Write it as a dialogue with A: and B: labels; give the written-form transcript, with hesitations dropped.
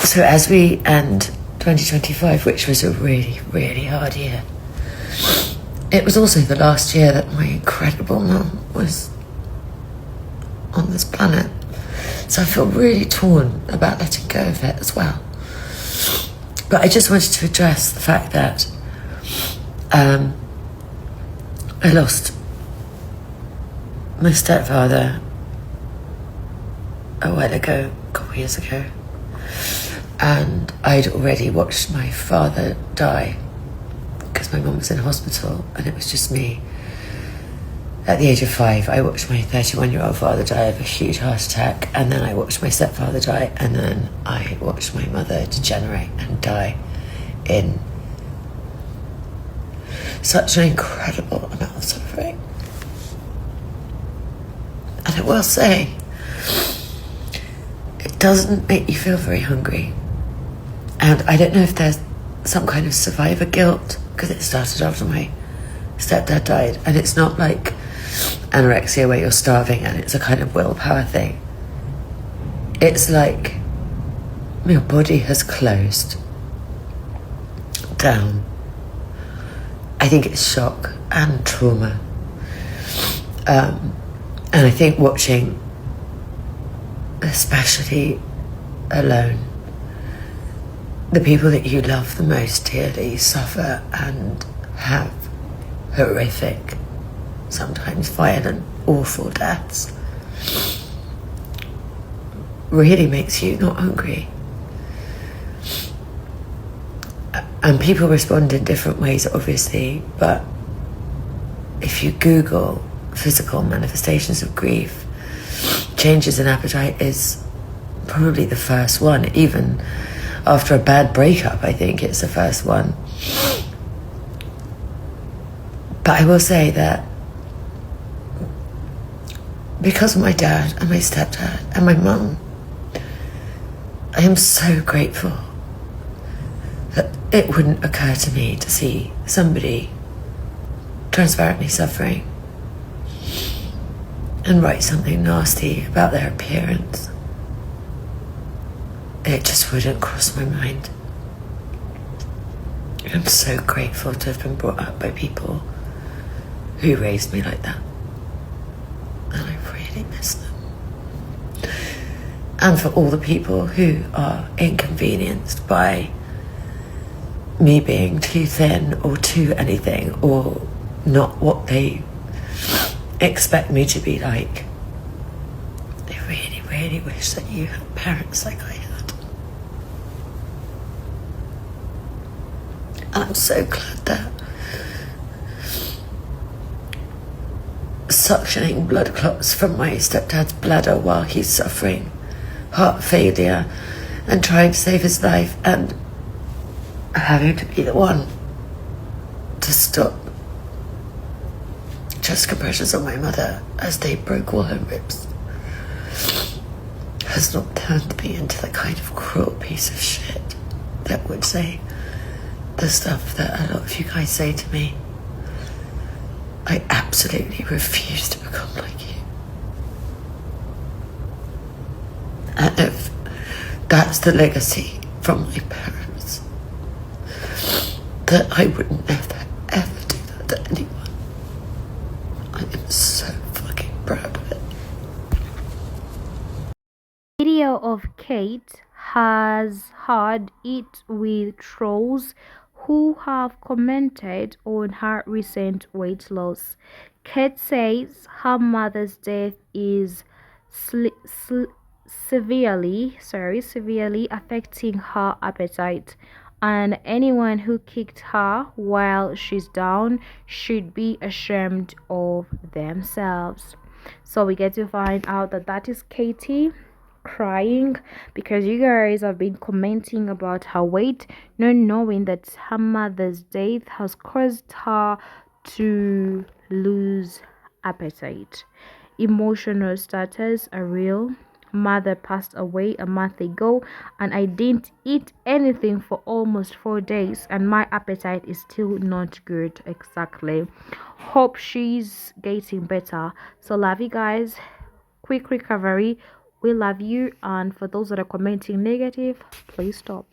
A: So as we end 2025, which was a really, really hard year, it was also the last year that my incredible mum was on this planet. So I feel really torn about letting go of it as well. But I just wanted to address the fact that I lost my stepfather a while ago, a couple of years ago. And I'd already watched my father die because my mum was in hospital and it was just me. At the age of 5, I watched my 31-year-old father die of a huge heart attack, and then I watched my stepfather die, and then I watched my mother degenerate and die in such an incredible amount of suffering. And I will say, it doesn't make you feel very hungry. And I don't know if there's some kind of survivor guilt, because it started after my stepdad died, and it's not like anorexia where you're starving and it's a kind of willpower thing. It's like your body has closed down. I think it's shock and trauma. And I think watching, especially alone, the people that you love the most dearly suffer and have horrific, sometimes violent, awful deaths really makes you not hungry. And people respond in different ways, obviously, but if you Google physical manifestations of grief, changes in appetite is probably the first one. Even after a bad breakup, I think it's the first one. But I will say that because of my dad and my stepdad and my mum, I am so grateful that it wouldn't occur to me to see somebody transparently suffering and write something nasty about their appearance. It just wouldn't cross my mind. I'm so grateful to have been brought up by people who raised me like that. And I really miss them. And for all the people who are inconvenienced by me being too thin or too anything or not what they expect me to be like. I really, really wish that you had parents like I had. And I'm so glad that suctioning blood clots from my stepdad's bladder while he's suffering heart failure and trying to save his life, and having to be the one to stop chest compressions on my mother as they broke all her ribs, has not turned me into the kind of cruel piece of shit that would say the stuff that a lot of you guys say to me. I absolutely refuse to become like you. And if that's the legacy from my parents, that I would never, ever do that to anyone. I am so fucking proud of it.
B: Video of Kate has had it with trolls who have commented on her recent weight loss. Kate says her mother's death is severely affecting her appetite, and anyone who kicked her while she's down should be ashamed of themselves. So we get to find out that that is Katie crying because you guys have been commenting about her weight, not knowing that her mother's death has caused her to lose appetite. Emotional status are real. Mother passed away a month ago and I didn't eat anything for almost 4 days and my appetite is still not good. Exactly. Hope she's getting better. So love you guys. Quick recovery. We love you, and for those that are commenting negative, please stop.